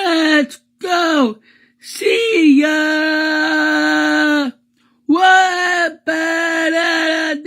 Let's go. See ya. What better?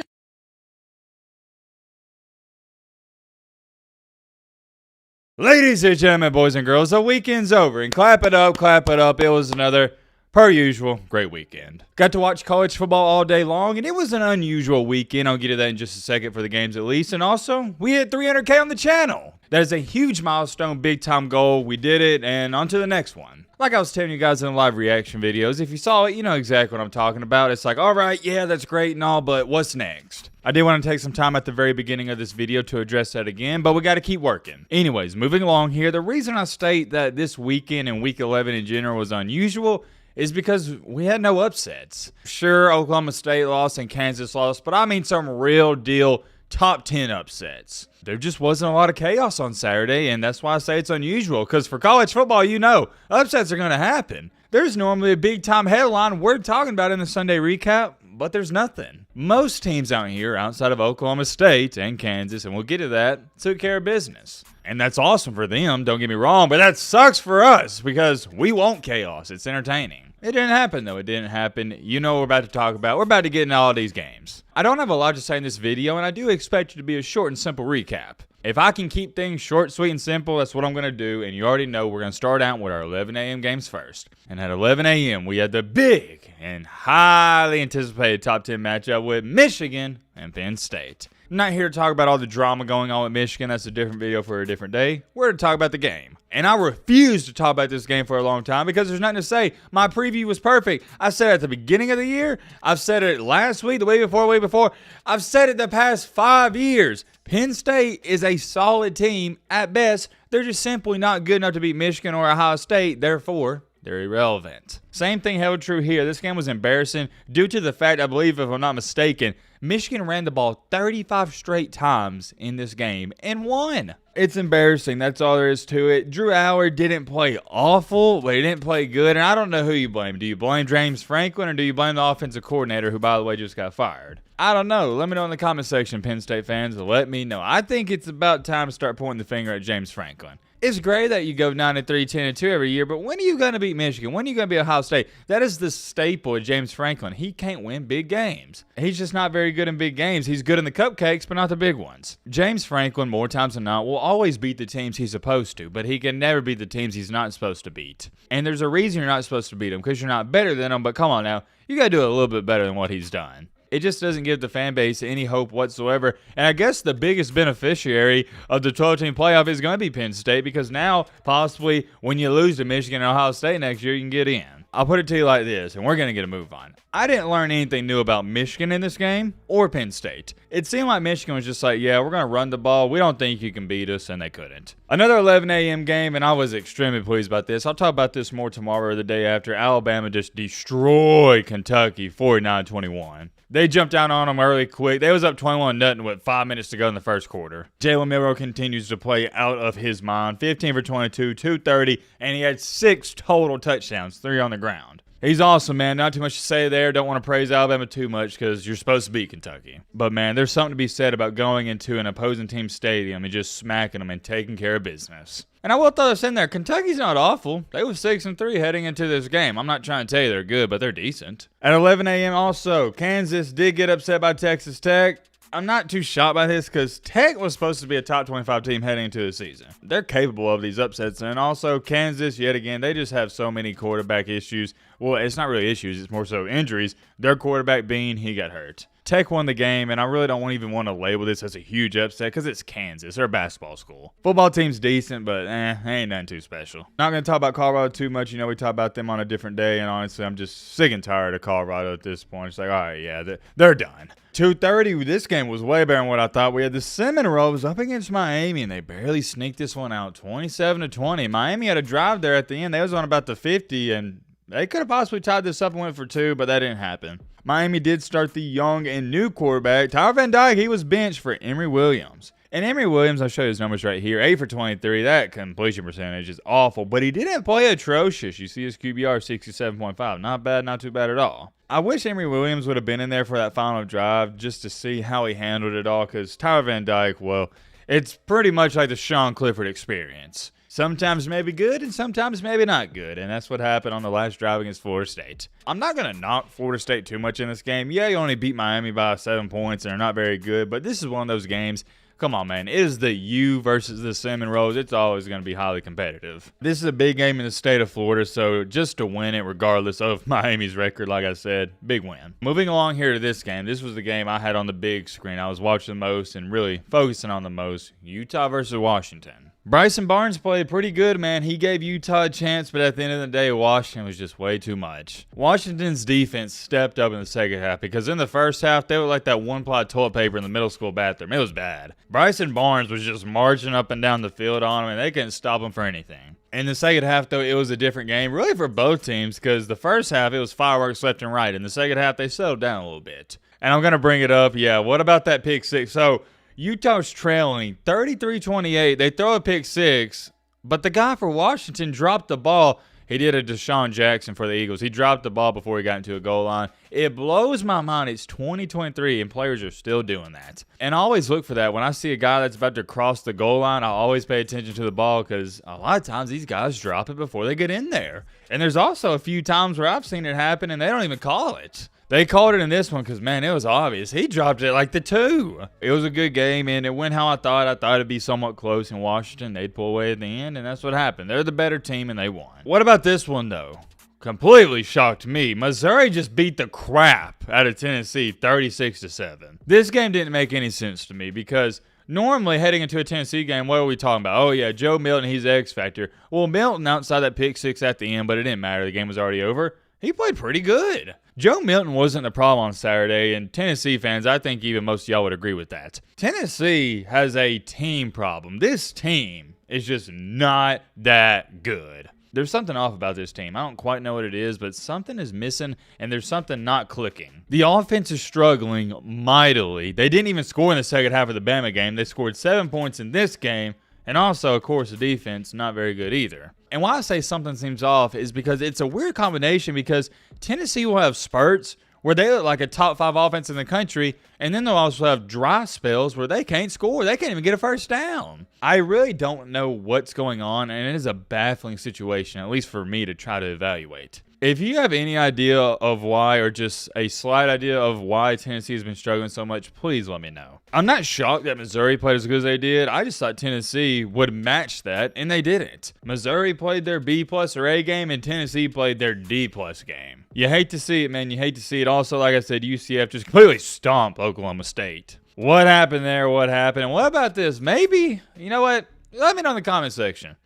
Ladies and gentlemen, boys and girls, the weekend's over, and clap it up, clap it up. It was another, per usual, great weekend. Got to watch college football all day long, and it was an unusual weekend. I'll get to that in just a second for the games at least. And also, we hit 300K on the channel. That is a huge milestone, big-time goal. We did it, and on to the next one. Like I was telling you guys in the live reaction videos, if you saw it, you know exactly what I'm talking about. It's like, all right, yeah, that's great and all, but what's next? I did want to take some time at the very beginning of this video to address that again, but we got to keep working. Anyways, moving along here, the reason I state that this weekend and week 11 in general was unusual is because we had no upsets. Sure, Oklahoma State lost and Kansas lost, but I mean some real deal top 10 upsets. There just wasn't a lot of chaos on Saturday, and that's why I say it's unusual, because for college football, you know, upsets are going to happen. There's normally a big-time headline we're talking about in the Sunday recap, but there's nothing. Most teams out here, outside of Oklahoma State and Kansas, and we'll get to that, took care of business. And that's awesome for them, don't get me wrong, but that sucks for us, because we want chaos. It's entertaining. It didn't happen, though. It didn't happen. You know what we're about to talk about. We're about to get into all of these games. I don't have a lot to say in this video, and I do expect it to be a short and simple recap. If I can keep things short, sweet, and simple, that's what I'm going to do. And you already know we're going to start out with our 11 a.m. games first. And at 11 a.m., we had the big and highly anticipated top 10 matchup with Michigan and Penn State. I'm not here to talk about all the drama going on with Michigan. That's a different video for a different day. We're here to talk about the game. And I refuse to talk about this game for a long time because there's nothing to say. My preview was perfect. I said it at the beginning of the year. I've said it last week, the week before. I've said it the past 5 years. Penn State is a solid team at best. They're just simply not good enough to beat Michigan or Ohio State. Therefore, they're irrelevant. Same thing held true here. This game was embarrassing due to the fact, I believe, if I'm not mistaken, Michigan ran the ball 35 straight times in this game and won. It's embarrassing. That's all there is to it. Drew Howard didn't play awful, but he didn't play good. And I don't know who you blame. Do you blame James Franklin or do you blame the offensive coordinator who, by the way, just got fired? I don't know. Let me know in the comment section, Penn State fans. Let me know. I think it's about time to start pointing the finger at James Franklin. It's great that you go 9-3, 10-2 every year, but when are you going to beat Michigan? When are you going to beat Ohio State? That is the staple of James Franklin. He can't win big games. He's just not very good in big games. He's good in the cupcakes, but not the big ones. James Franklin, more times than not, will always beat the teams he's supposed to, but he can never beat the teams he's not supposed to beat. And there's a reason you're not supposed to beat him, because you're not better than him, but come on now. You got to do it a little bit better than what he's done. It just doesn't give the fan base any hope whatsoever. And I guess the biggest beneficiary of the 12-team playoff is going to be Penn State because now, possibly, when you lose to Michigan and Ohio State next year, you can get in. I'll put it to you like this, and we're going to get a move on. I didn't learn anything new about Michigan in this game or Penn State. It seemed like Michigan was just like, yeah, we're going to run the ball. We don't think you can beat us, and they couldn't. Another 11 a.m. game, and I was extremely pleased about this. I'll talk about this more tomorrow or the day after. Alabama just destroyed Kentucky 49-21. They jumped out on them early quick. They was up 21-0 with 5 minutes to go in the first quarter. Jalen Milroe continues to play out of his mind. 15 for 22, 230, and he had 6 total touchdowns, 3 on the ground. He's awesome, man. Not too much to say there. Don't want to praise Alabama too much because you're supposed to beat Kentucky. But, man, there's something to be said about going into an opposing team's stadium and just smacking them and taking care of business. And I will throw this in there. Kentucky's not awful. They were 6-3 heading into this game. I'm not trying to tell you they're good, but they're decent. At 11 a.m. also, Kansas did get upset by Texas Tech. I'm not too shocked by this because Tech was supposed to be a top 25 team heading into the season. They're capable of these upsets. And also, Kansas, yet again, they just have so many quarterback issues. Well, it's not really issues. It's more so injuries. Their quarterback, Bean, he got hurt. Tech won the game, and I really don't even want to label this as a huge upset because it's Kansas. They're a basketball school. Football team's decent, but ain't nothing too special. Not going to talk about Colorado too much. You know, we talk about them on a different day, and honestly, I'm just sick and tired of Colorado at this point. It's like, all right, yeah, they're done. 2:30, this game was way better than what I thought. We had the Seminoles up against Miami, and they barely sneaked this one out, 27-20. Miami had a drive there at the end. They was on about the 50, and they could have possibly tied this up and went for 2, but that didn't happen. Miami did start the young and new quarterback. Tyler Van Dyke, he was benched for Emory Williams. And Emory Williams, I'll show you his numbers right here. 8 for 23. That completion percentage is awful, but he didn't play atrocious. You see his QBR, 67.5. Not bad, not too bad at all. I wish Emory Williams would have been in there for that final drive just to see how he handled it all because Tyler Van Dyke, well, it's pretty much like the Sean Clifford experience. Sometimes maybe good and sometimes maybe not good. And that's what happened on the last drive against Florida State. I'm not going to knock Florida State too much in this game. Yeah, you only beat Miami by 7 points and they're not very good. But this is one of those games. Come on, man. It is the U versus the Cinnamon Rolls. It's always going to be highly competitive. This is a big game in the state of Florida, so just to win it regardless of Miami's record, like I said, big win. Moving along here to this game. This was the game I had on the big screen. I was watching the most and really focusing on the most. Utah versus Washington. Bryson Barnes played pretty good, man. He gave Utah a chance, but at the end of the day, Washington was just way too much. Washington's defense stepped up in the second half because in the first half, they were like that one-ply toilet paper in the middle school bathroom. It was bad. Bryson Barnes was just marching up and down the field on him, and they couldn't stop him for anything. In the second half, though, it was a different game, really for both teams, because the first half, it was fireworks left and right. In the second half, they settled down a little bit. And I'm going to bring it up. Yeah, what about that pick six? So, Utah's trailing 33-28. They throw a pick six, but the guy for Washington dropped the ball. He did a Deshaun Jackson for the Eagles. He dropped the ball before he got into a goal line. It blows my mind. It's 2023, and players are still doing that. And I always look for that. When I see a guy that's about to cross the goal line, I always pay attention to the ball because a lot of times these guys drop it before they get in there. And there's also a few times where I've seen it happen, and they don't even call it. They called it in this one because, man, it was obvious. He dropped it like the 2. It was a good game, and it went how I thought. I thought it'd be somewhat close in Washington. They'd pull away at the end, and that's what happened. They're the better team, and they won. What about this one, though? Completely shocked me. Missouri just beat the crap out of Tennessee 36-7. This game didn't make any sense to me because normally heading into a Tennessee game, what are we talking about? Oh, yeah, Joe Milton, he's the X factor. Well, Milton outside that pick six at the end, but it didn't matter. The game was already over. He played pretty good. Joe Milton wasn't the problem on Saturday, and Tennessee fans, I think even most of y'all would agree with that. Tennessee has a team problem. This team is just not that good. There's something off about this team. I don't quite know what it is, but something is missing, and there's something not clicking. The offense is struggling mightily. They didn't even score in the second half of the Bama game. They scored 7 points in this game, and also, of course, the defense, not very good either. And why I say something seems off is because it's a weird combination because Tennessee will have spurts where they look like a top 5 offense in the country, and then they'll also have dry spells where they can't score. They can't even get a first down. I really don't know what's going on, and it is a baffling situation, at least for me, to try to evaluate. If you have any idea of why, or just a slight idea of why Tennessee has been struggling so much, please let me know. I'm not shocked that Missouri played as good as they did. I just thought Tennessee would match that, and they didn't. Missouri played their B+ or A game, and Tennessee played their D+ game. You hate to see it, man. You hate to see it. Also, like I said, UCF just completely stomped Oklahoma State. What happened there? What happened? And what about this? Maybe, you know what? Let me know in the comment section.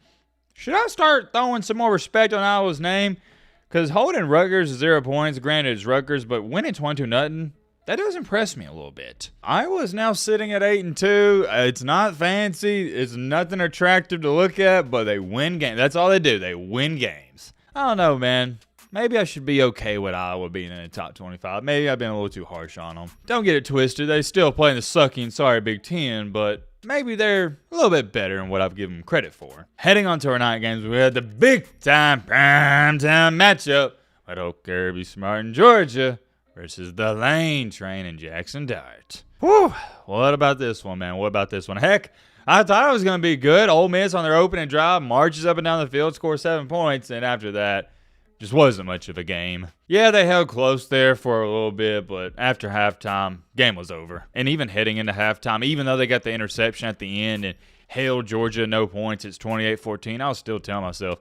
Should I start throwing some more respect on Iowa's name? Because holding Rutgers is 0 points, granted it's Rutgers, but winning 22-0, that does impress me a little bit. Iowa's now sitting at 8-2. It's not fancy. It's nothing attractive to look at, but they win games. That's all they do. They win games. I don't know, man. Maybe I should be okay with Iowa being in the top 25. Maybe I've been a little too harsh on them. Don't get it twisted. They still play in the sucky and sorry Big Ten, but maybe they're a little bit better than what I've given them credit for. Heading on to our night games, we had the big-time, prime-time matchup with Oak Kirby Smart in Georgia versus the Lane Train in Jackson Dart. Whew. What about this one, man? What about this one? Heck, I thought it was going to be good. Ole Miss on their opening drive marches up and down the field, scores 7 points, and after that, just wasn't much of a game. Yeah, they held close there for a little bit, but after halftime, game was over. And even heading into halftime, even though they got the interception at the end and held Georgia no points, it's 28-14, I was still telling myself,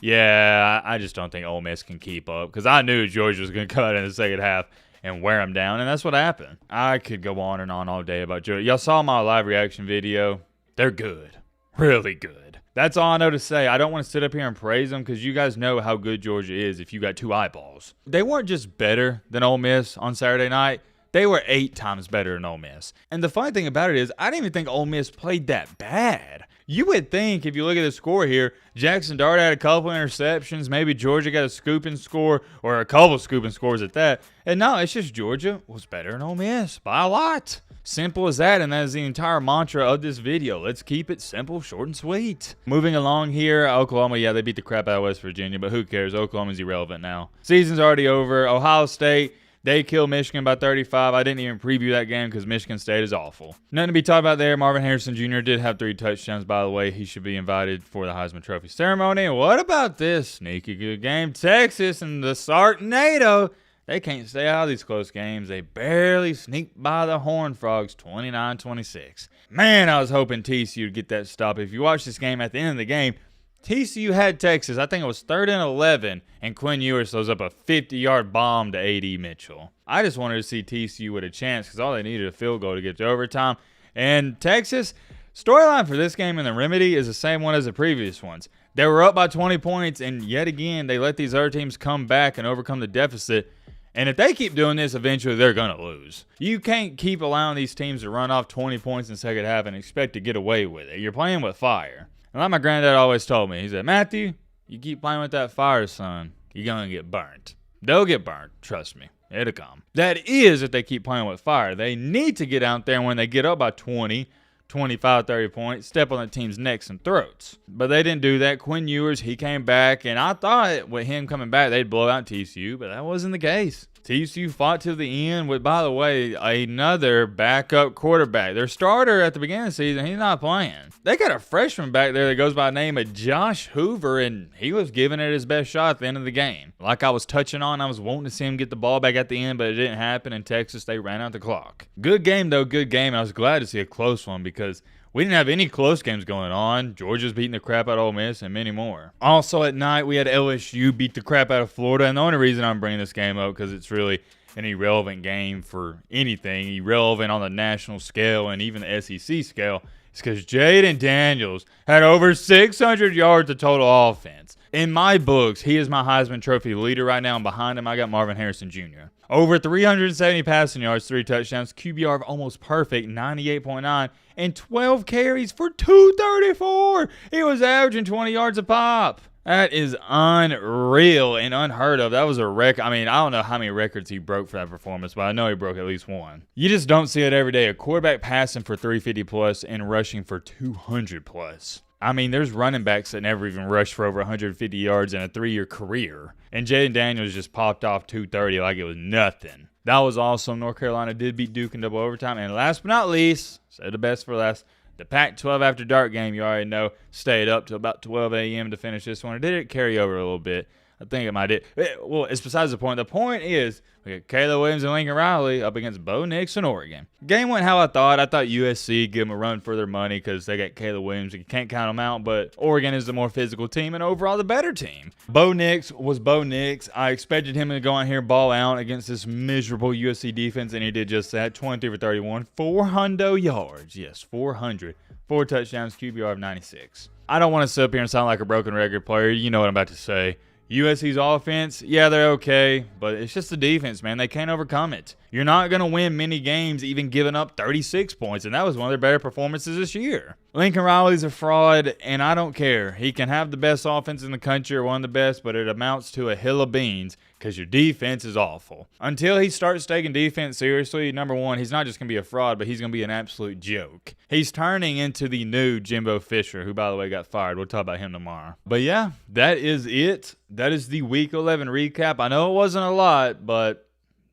yeah, I just don't think Ole Miss can keep up because I knew Georgia was going to come out in the second half and wear them down, and that's what happened. I could go on and on all day about Georgia. Y'all saw my live reaction video. They're good. Really good. That's all I know to say. I don't want to sit up here and praise them because you guys know how good Georgia is if you got 2 eyeballs. They weren't just better than Ole Miss on Saturday night. They were 8 times better than Ole Miss. And the funny thing about it is I didn't even think Ole Miss played that bad. You would think, if you look at the score here, Jackson Dart had a couple interceptions. Maybe Georgia got a scooping score or a couple scooping scores at that. And no, it's just Georgia was better than Ole Miss by a lot. Simple as that, and that is the entire mantra of this video. Let's keep it simple, short, and sweet. Moving along here, Oklahoma, yeah, they beat the crap out of West Virginia, but who cares? Oklahoma's irrelevant now. Season's already over. Ohio State, They killed Michigan by 35. I didn't even preview that game because Michigan State is awful. Nothing to be talked about there. Marvin Harrison Jr. did have 3 touchdowns, by the way. He should be invited for the Heisman Trophy ceremony. And what about this sneaky good game? Texas and the Sartonado. They can't stay out of these close games. They barely sneaked by the Horned Frogs 29-26. Man, I was hoping TCU would get that stop. If you watch this game, at the end of the game, TCU had Texas. I think it was 3rd and 11, and Quinn Ewers throws up a 50-yard bomb to A.D. Mitchell. I just wanted to see TCU with a chance because all they needed a field goal to get to overtime. And Texas, storyline for this game and the remedy is the same one as the previous ones. They were up by 20 points, and yet again, they let these other teams come back and overcome the deficit. And if they keep doing this, eventually they're going to lose. You can't keep allowing these teams to run off 20 points in the second half and expect to get away with it. You're playing with fire. And like my granddad always told me, he said, Matthew, you keep playing with that fire, son, you're going to get burnt. They'll get burnt. Trust me. It'll come. That is if they keep playing with fire. They need to get out there when they get up by 20, 25, 30 points, step on the team's necks and throats. But they didn't do that. Quinn Ewers, he came back, and I thought with him coming back, they'd blow out TCU, but that wasn't the case. TCU fought to the end with, by the way, another backup quarterback. Their starter at the beginning of the season, he's not playing. They got a freshman back there that goes by the name of Josh Hoover, and he was giving it his best shot at the end of the game. Like I was touching on, I was wanting to see him get the ball back at the end, but it didn't happen. In Texas, they ran out the clock. Good game, though, good game. I was glad to see a close one because we didn't have any close games going on. Georgia's beating the crap out of Ole Miss and many more. Also at night, we had LSU beat the crap out of Florida. And the only reason I'm bringing this game up because it's really an irrelevant game for anything. Irrelevant on the national scale and even the SEC scale. It's because Jaden Daniels had over 600 yards of total offense. In my books, he is my Heisman Trophy leader right now. And behind him, I got Marvin Harrison Jr. Over 370 passing yards, 3 touchdowns, QBR of almost perfect, 98.9, and 12 carries for 234. He was averaging 20 yards a pop. That is unreal and unheard of. That was a record. I mean, I don't know how many records he broke for that performance, but I know he broke at least one. You just don't see it every day. A quarterback passing for 350 plus and rushing for 200 plus. I mean, there's running backs that never even rushed for over 150 yards in a 3-year career. And Jaden Daniels just popped off 230 like it was nothing. That was awesome. North Carolina did beat Duke in double overtime. And last but not least, say the best for last, the Pac-12 after dark game, you already know, stayed up till about 12 a.m. to finish this one. Or did it carry over a little bit? I think it might did. Well, it's besides the point. The point is, we got Caleb Williams and Lincoln Riley up against Bo Nix and Oregon. Game went how I thought. I thought USC give them a run for their money because they got Caleb Williams. You can't count them out, but Oregon is the more physical team and overall the better team. Bo Nix was Bo Nix. I expected him to go out here and ball out against this miserable USC defense, and he did just that. 23 for 31, 400 yards. Yes, 400. 4 touchdowns, QBR of 96. I don't want to sit up here and sound like a broken record player. You know what I'm about to say. USC's offense, yeah, they're okay, but it's just the defense, man. They can't overcome it. You're not going to win many games even giving up 36 points, and that was one of their better performances this year. Lincoln Riley's a fraud, and I don't care. He can have the best offense in the country or one of the best, but it amounts to a hill of beans because your defense is awful. Until he starts taking defense seriously, number one, he's not just going to be a fraud, but he's going to be an absolute joke. He's turning into the new Jimbo Fisher, who, by the way, got fired. We'll talk about him tomorrow. But yeah, that is it. That is the Week 11 recap. I know it wasn't a lot, but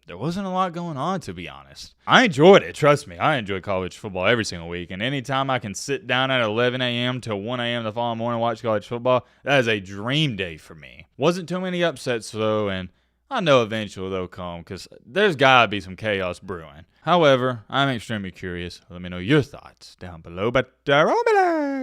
there wasn't a lot going on, to be honest. I enjoyed it. Trust me, I enjoy college football every single week. And anytime I can sit down at 11 a.m. to 1 a.m. the following morning and watch college football, that is a dream day for me. Wasn't too many upsets, though, and I know eventually they'll come because there's got to be some chaos brewing. However, I'm extremely curious. Let me know your thoughts down below. But